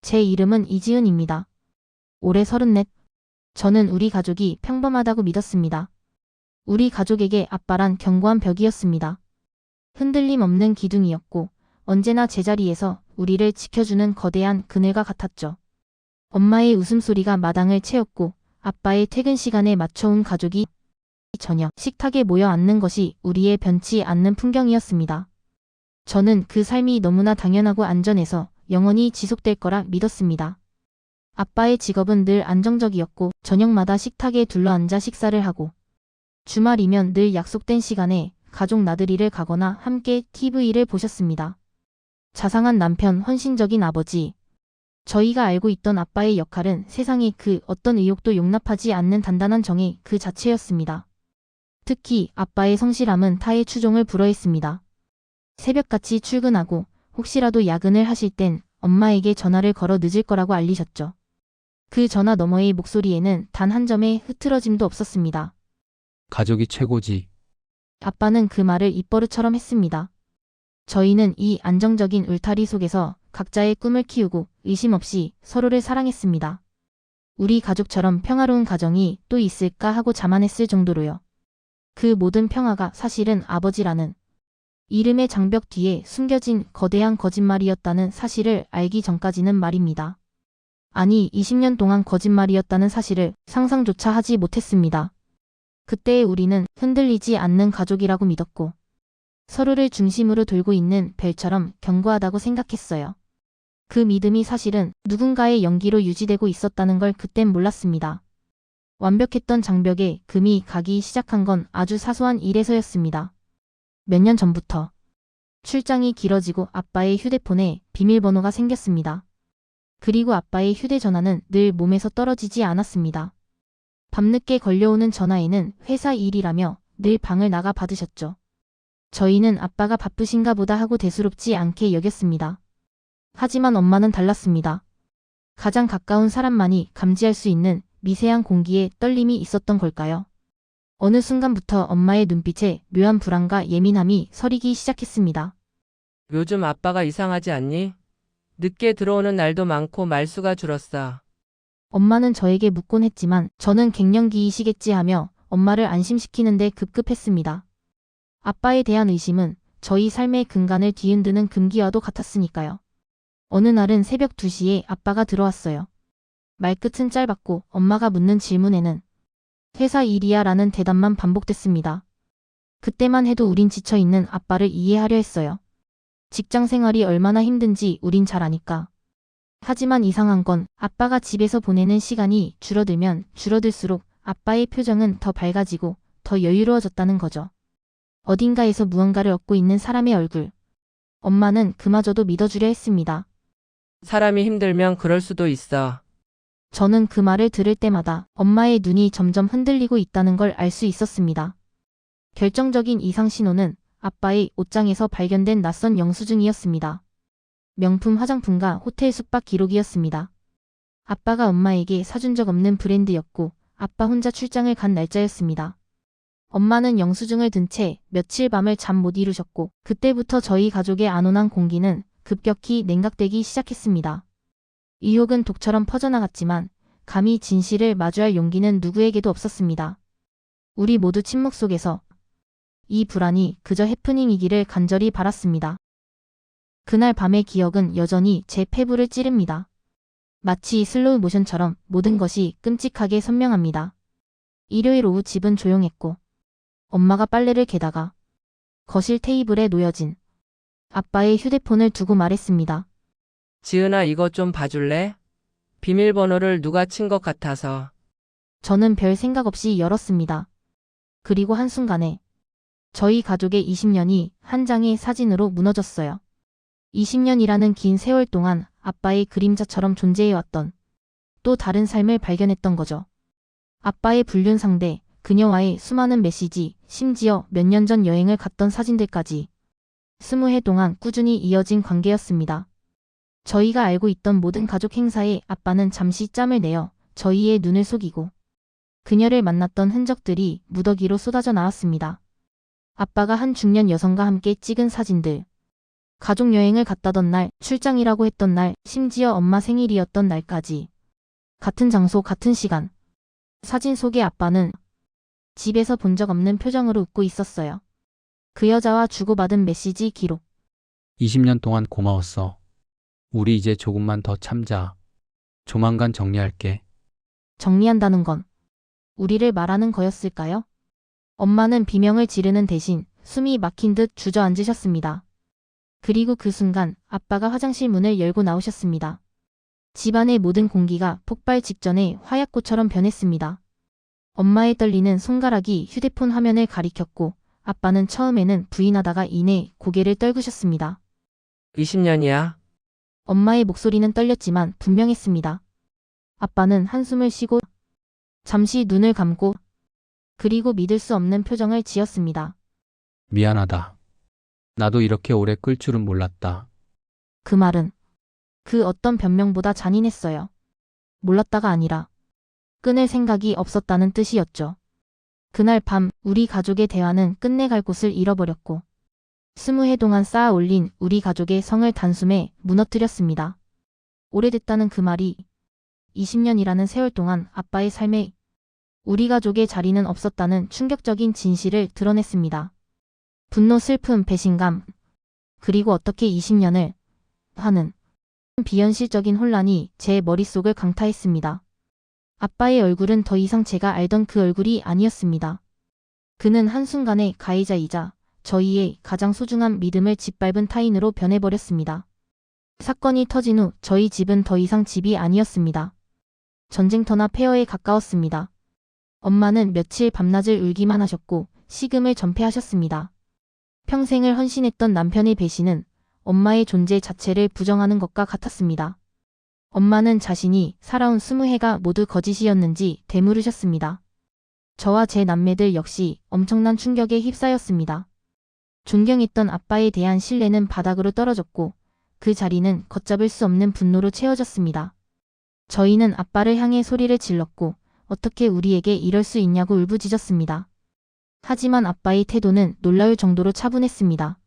제 이름은 이지은입니다. 올해 34. 저는 우리 가족이 평범하다고 믿었습니다. 우리 가족에게 아빠란 견고한 벽이었습니다. 흔들림 없는 기둥이었고 언제나 제자리에서 우리를 지켜주는 거대한 그늘과 같았죠. 엄마의 웃음소리가 마당을 채웠고 아빠의 퇴근 시간에 맞춰온 가족이 저녁 식탁에 모여 앉는 것이 우리의 변치 않는 풍경이었습니다. 저는 그 삶이 너무나 당연하고 안전해서 영원히 지속될 거라 믿었습니다. 아빠의 직업은 늘 안정적이었고 저녁마다 식탁에 둘러앉아 식사를 하고 주말이면 늘 약속된 시간에 가족 나들이를 가거나 함께 TV를 보셨습니다. 자상한 남편, 헌신적인 아버지. 저희가 알고 있던 아빠의 역할은 세상의 그 어떤 의욕도 용납하지 않는 단단한 정의 그 자체였습니다. 특히 아빠의 성실함은 타의 추종을 불허했습니다. 새벽같이 출근하고 혹시라도 야근을 하실 땐 엄마에게 전화를 걸어 늦을 거라고 알리셨죠. 그 전화 너머의 목소리에는 단 한 점의 흐트러짐도 없었습니다. 가족이 최고지. 아빠는 그 말을 입버릇처럼 했습니다. 저희는 이 안정적인 울타리 속에서 각자의 꿈을 키우고 의심 없이 서로를 사랑했습니다. 우리 가족처럼 평화로운 가정이 또 있을까 하고 자만했을 정도로요. 그 모든 평화가 사실은 아버지라는 이름의 장벽 뒤에 숨겨진 거대한 거짓말이었다는 사실을 알기 전까지는 말입니다. 아니, 20년 동안 거짓말이었다는 사실을 상상조차 하지 못했습니다. 그때의 우리는 흔들리지 않는 가족이라고 믿었고 서로를 중심으로 돌고 있는 별처럼 견고하다고 생각했어요. 그 믿음이 사실은 누군가의 연기로 유지되고 있었다는 걸 그땐 몰랐습니다. 완벽했던 장벽에 금이 가기 시작한 건 아주 사소한 일에서였습니다. 몇 년 전부터 출장이 길어지고 아빠의 휴대폰에 비밀번호가 생겼습니다. 그리고 아빠의 휴대전화는 늘 몸에서 떨어지지 않았습니다. 밤늦게 걸려오는 전화에는 회사 일이라며 늘 방을 나가 받으셨죠. 저희는 아빠가 바쁘신가 보다 하고 대수롭지 않게 여겼습니다. 하지만 엄마는 달랐습니다. 가장 가까운 사람만이 감지할 수 있는 미세한 공기에 떨림이 있었던 걸까요? 어느 순간부터 엄마의 눈빛에 묘한 불안과 예민함이 서리기 시작했습니다. 요즘 아빠가 이상하지 않니? 늦게 들어오는 날도 많고 말수가 줄었어. 엄마는 저에게 묻곤 했지만 저는 갱년기이시겠지 하며 엄마를 안심시키는데 급급했습니다. 아빠에 대한 의심은 저희 삶의 근간을 뒤흔드는 금기와도 같았으니까요. 어느 날은 새벽 2시에 아빠가 들어왔어요. 말끝은 짧았고 엄마가 묻는 질문에는 회사 일이야 라는 대답만 반복됐습니다. 그때만 해도 우린 지쳐있는 아빠를 이해하려 했어요. 직장 생활이 얼마나 힘든지 우린 잘 아니까. 하지만 이상한 건 아빠가 집에서 보내는 시간이 줄어들면 줄어들수록 아빠의 표정은 더 밝아지고 더 여유로워졌다는 거죠. 어딘가에서 무언가를 얻고 있는 사람의 얼굴. 엄마는 그마저도 믿어주려 했습니다. 사람이 힘들면 그럴 수도 있어. 저는 그 말을 들을 때마다 엄마의 눈이 점점 흔들리고 있다는 걸 알 수 있었습니다. 결정적인 이상 신호는 아빠의 옷장에서 발견된 낯선 영수증이었습니다. 명품 화장품과 호텔 숙박 기록이었습니다. 아빠가 엄마에게 사준 적 없는 브랜드였고 아빠 혼자 출장을 간 날짜였습니다. 엄마는 영수증을 든 채 며칠 밤을 잠 못 이루셨고 그때부터 저희 가족의 안온한 공기는 급격히 냉각되기 시작했습니다. 의혹은 독처럼 퍼져나갔지만 감히 진실을 마주할 용기는 누구에게도 없었습니다. 우리 모두 침묵 속에서 이 불안이 그저 해프닝이기를 간절히 바랐습니다. 그날 밤의 기억은 여전히 제 폐부를 찌릅니다. 마치 슬로우 모션처럼 모든 것이 끔찍하게 선명합니다. 일요일 오후 집은 조용했고 엄마가 빨래를 개다가 거실 테이블에 놓여진 아빠의 휴대폰을 두고 말했습니다. 지은아, 이거 좀 봐줄래? 비밀번호를 누가 친 것 같아서. 저는 별 생각 없이 열었습니다. 그리고 한순간에 저희 가족의 20년이 한 장의 사진으로 무너졌어요. 20년이라는 긴 세월 동안 아빠의 그림자처럼 존재해왔던 또 다른 삶을 발견했던 거죠. 아빠의 불륜 상대, 그녀와의 수많은 메시지, 심지어 몇 년 전 여행을 갔던 사진들까지 20해 동안 꾸준히 이어진 관계였습니다. 저희가 알고 있던 모든 가족 행사에 아빠는 잠시 짬을 내어 저희의 눈을 속이고 그녀를 만났던 흔적들이 무더기로 쏟아져 나왔습니다. 아빠가 한 중년 여성과 함께 찍은 사진들. 가족 여행을 갔다던 날, 출장이라고 했던 날, 심지어 엄마 생일이었던 날까지. 같은 장소, 같은 시간. 사진 속의 아빠는 집에서 본 적 없는 표정으로 웃고 있었어요. 그 여자와 주고받은 메시지 기록. 20년 동안 고마웠어. 우리 이제 조금만 더 참자. 조만간 정리할게. 정리한다는 건 우리를 말하는 거였을까요? 엄마는 비명을 지르는 대신 숨이 막힌 듯 주저앉으셨습니다. 그리고 그 순간 아빠가 화장실 문을 열고 나오셨습니다. 집안의 모든 공기가 폭발 직전에 화약고처럼 변했습니다. 엄마의 떨리는 손가락이 휴대폰 화면을 가리켰고 아빠는 처음에는 부인하다가 이내 고개를 떨구셨습니다. 20년이야. 엄마의 목소리는 떨렸지만 분명했습니다. 아빠는 한숨을 쉬고 잠시 눈을 감고 그리고 믿을 수 없는 표정을 지었습니다. 미안하다. 나도 이렇게 오래 끌 줄은 몰랐다. 그 말은 그 어떤 변명보다 잔인했어요. 몰랐다가 아니라 끊을 생각이 없었다는 뜻이었죠. 그날 밤 우리 가족의 대화는 끝내 갈 곳을 잃어버렸고 20해 동안 쌓아 올린 우리 가족의 성을 단숨에 무너뜨렸습니다. 오래됐다는 그 말이 20년이라는 세월 동안 아빠의 삶에 우리 가족의 자리는 없었다는 충격적인 진실을 드러냈습니다. 분노, 슬픔, 배신감, 그리고 어떻게 20년을 하는 비현실적인 혼란이 제 머릿속을 강타했습니다. 아빠의 얼굴은 더 이상 제가 알던 그 얼굴이 아니었습니다. 그는 한순간에 가해자이자 저희의 가장 소중한 믿음을 짓밟은 타인으로 변해버렸습니다. 사건이 터진 후 저희 집은 더 이상 집이 아니었습니다. 전쟁터나 폐허에 가까웠습니다. 엄마는 며칠 밤낮을 울기만 하셨고 식음을 전폐하셨습니다. 평생을 헌신했던 남편의 배신은 엄마의 존재 자체를 부정하는 것과 같았습니다. 엄마는 자신이 살아온 20해가 모두 거짓이었는지 되물으셨습니다. 저와 제 남매들 역시 엄청난 충격에 휩싸였습니다. 존경했던 아빠에 대한 신뢰는 바닥으로 떨어졌고 그 자리는 걷잡을 수 없는 분노로 채워졌습니다. 저희는 아빠를 향해 소리를 질렀고 어떻게 우리에게 이럴 수 있냐고 울부짖었습니다. 하지만 아빠의 태도는 놀라울 정도로 차분했습니다.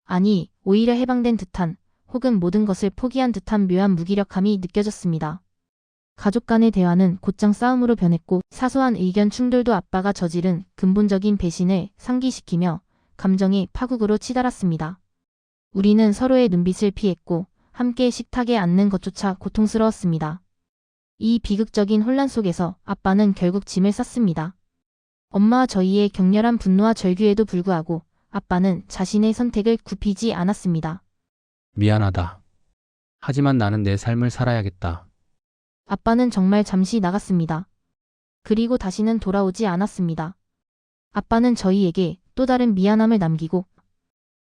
아니, 오히려 해방된 듯한 혹은 모든 것을 포기한 듯한 묘한 무기력함이 느껴졌습니다. 가족 간의 대화는 곧장 싸움으로 변했고 사소한 의견 충돌도 아빠가 저지른 근본적인 배신을 상기시키며 감정의 파국으로 치달았습니다. 우리는 서로의 눈빛을 피했고 함께 식탁에 앉는 것조차 고통스러웠습니다. 이 비극적인 혼란 속에서 아빠는 결국 짐을 쌌습니다. 엄마와 저희의 격렬한 분노와 절규에도 불구하고 아빠는 자신의 선택을 굽히지 않았습니다. 미안하다. 하지만 나는 내 삶을 살아야겠다. 아빠는 정말 잠시 나갔습니다. 그리고 다시는 돌아오지 않았습니다. 아빠는 저희에게 또 다른 미안함을 남기고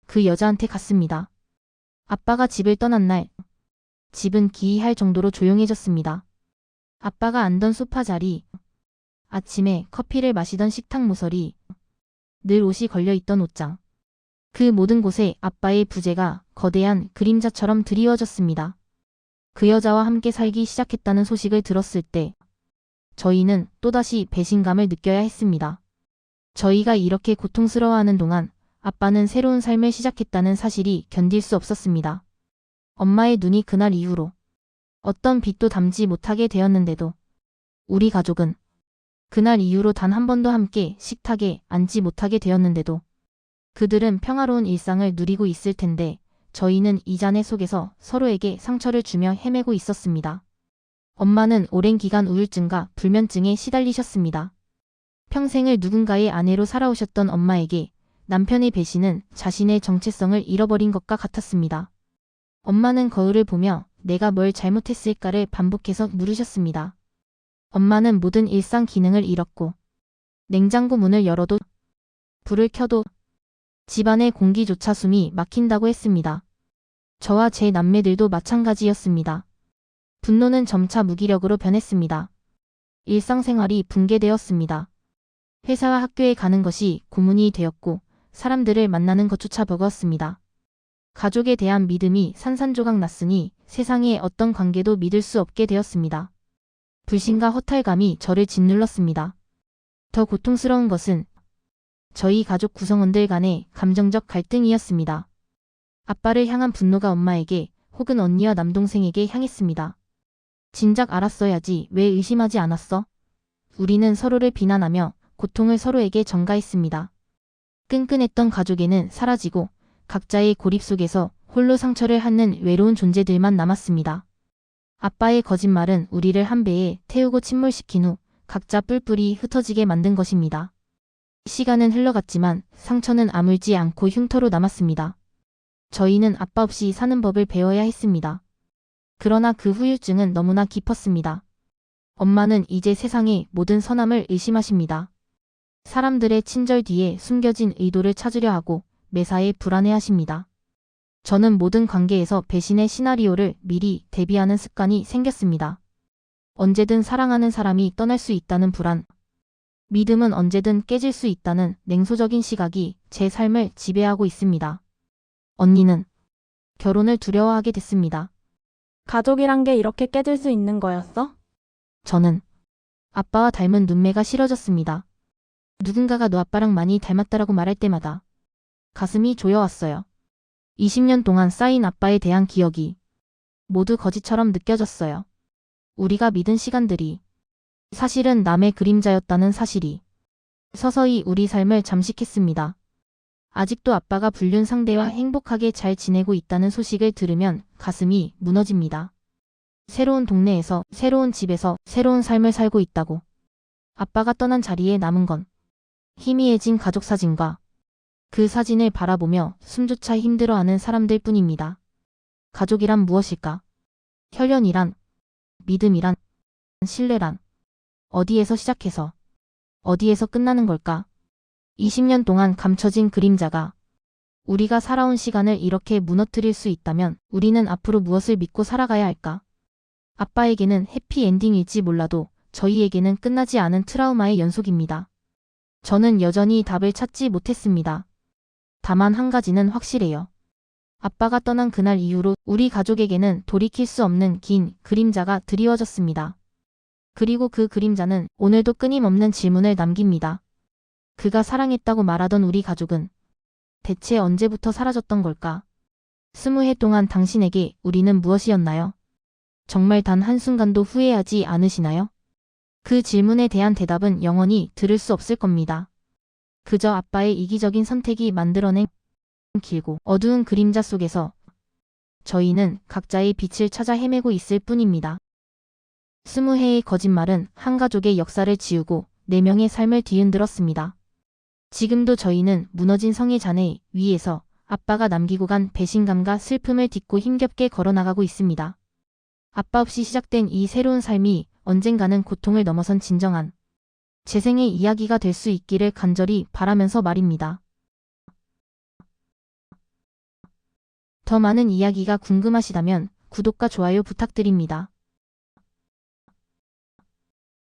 그 여자한테 갔습니다. 아빠가 집을 떠난 날, 집은 기이할 정도로 조용해졌습니다. 아빠가 앉던 소파 자리, 아침에 커피를 마시던 식탁 모서리, 늘 옷이 걸려있던 옷장. 그 모든 곳에 아빠의 부재가 거대한 그림자처럼 드리워졌습니다. 그 여자와 함께 살기 시작했다는 소식을 들었을 때 저희는 또다시 배신감을 느껴야 했습니다. 저희가 이렇게 고통스러워하는 동안 아빠는 새로운 삶을 시작했다는 사실이 견딜 수 없었습니다. 엄마의 눈이 그날 이후로 어떤 빛도 담지 못하게 되었는데도 우리 가족은 그날 이후로 단 한 번도 함께 식탁에 앉지 못하게 되었는데도 그들은 평화로운 일상을 누리고 있을 텐데 저희는 이 잔해 속에서 서로에게 상처를 주며 헤매고 있었습니다. 엄마는 오랜 기간 우울증과 불면증에 시달리셨습니다. 평생을 누군가의 아내로 살아오셨던 엄마에게 남편의 배신은 자신의 정체성을 잃어버린 것과 같았습니다. 엄마는 거울을 보며 내가 뭘 잘못했을까를 반복해서 물으셨습니다. 엄마는 모든 일상 기능을 잃었고 냉장고 문을 열어도 불을 켜도 집안의 공기조차 숨이 막힌다고 했습니다. 저와 제 남매들도 마찬가지였습니다. 분노는 점차 무기력으로 변했습니다. 일상생활이 붕괴되었습니다. 회사와 학교에 가는 것이 고문이 되었고 사람들을 만나는 것조차 버거웠습니다. 가족에 대한 믿음이 산산조각 났으니 세상의 어떤 관계도 믿을 수 없게 되었습니다. 불신과 허탈감이 저를 짓눌렀습니다. 더 고통스러운 것은 저희 가족 구성원들 간의 감정적 갈등이었습니다. 아빠를 향한 분노가 엄마에게 혹은 언니와 남동생에게 향했습니다. 진작 알았어야지 왜 의심하지 않았어? 우리는 서로를 비난하며 고통을 서로에게 전가했습니다. 끈끈했던 가족애는 사라지고 각자의 고립 속에서 홀로 상처를 핥는 외로운 존재들만 남았습니다. 아빠의 거짓말은 우리를 한 배에 태우고 침몰시킨 후 각자 뿔뿔이 흩어지게 만든 것입니다. 시간은 흘러갔지만 상처는 아물지 않고 흉터로 남았습니다. 저희는 아빠 없이 사는 법을 배워야 했습니다. 그러나 그 후유증은 너무나 깊었습니다. 엄마는 이제 세상의 모든 선함을 의심하십니다. 사람들의 친절 뒤에 숨겨진 의도를 찾으려 하고 매사에 불안해하십니다. 저는 모든 관계에서 배신의 시나리오를 미리 대비하는 습관이 생겼습니다. 언제든 사랑하는 사람이 떠날 수 있다는 불안, 믿음은 언제든 깨질 수 있다는 냉소적인 시각이 제 삶을 지배하고 있습니다. 언니는 결혼을 두려워하게 됐습니다. 가족이란 게 이렇게 깨질 수 있는 거였어? 저는 아빠와 닮은 눈매가 싫어졌습니다. 누군가가 너 아빠랑 많이 닮았다라고 말할 때마다 가슴이 조여왔어요. 20년 동안 쌓인 아빠에 대한 기억이 모두 거짓처럼 느껴졌어요. 우리가 믿은 시간들이 사실은 남의 그림자였다는 사실이 서서히 우리 삶을 잠식했습니다. 아직도 아빠가 불륜 상대와 행복하게 잘 지내고 있다는 소식을 들으면 가슴이 무너집니다. 새로운 동네에서, 새로운 집에서 새로운 삶을 살고 있다고. 아빠가 떠난 자리에 남은 건 희미해진 가족 사진과 그 사진을 바라보며 숨조차 힘들어하는 사람들 뿐입니다. 가족이란 무엇일까? 혈연이란, 믿음이란, 신뢰란, 어디에서 시작해서 어디에서 끝나는 걸까? 20년 동안 감춰진 그림자가 우리가 살아온 시간을 이렇게 무너뜨릴 수 있다면 우리는 앞으로 무엇을 믿고 살아가야 할까? 아빠에게는 해피엔딩일지 몰라도 저희에게는 끝나지 않은 트라우마의 연속입니다. 저는 여전히 답을 찾지 못했습니다. 다만 한 가지는 확실해요. 아빠가 떠난 그날 이후로 우리 가족에게는 돌이킬 수 없는 긴 그림자가 드리워졌습니다. 그리고 그 그림자는 오늘도 끊임없는 질문을 남깁니다. 그가 사랑했다고 말하던 우리 가족은 대체 언제부터 사라졌던 걸까? 20해 동안 당신에게 우리는 무엇이었나요? 정말 단 한순간도 후회하지 않으시나요? 그 질문에 대한 대답은 영원히 들을 수 없을 겁니다. 그저 아빠의 이기적인 선택이 만들어낸 길고 어두운 그림자 속에서 저희는 각자의 빛을 찾아 헤매고 있을 뿐입니다. 20해의 거짓말은 한 가족의 역사를 지우고 4명의 삶을 뒤흔들었습니다. 지금도 저희는 무너진 성의 잔해 위에서 아빠가 남기고 간 배신감과 슬픔을 딛고 힘겹게 걸어나가고 있습니다. 아빠 없이 시작된 이 새로운 삶이 언젠가는 고통을 넘어선 진정한 재생의 이야기가 될 수 있기를 간절히 바라면서 말입니다. 더 많은 이야기가 궁금하시다면 구독과 좋아요 부탁드립니다.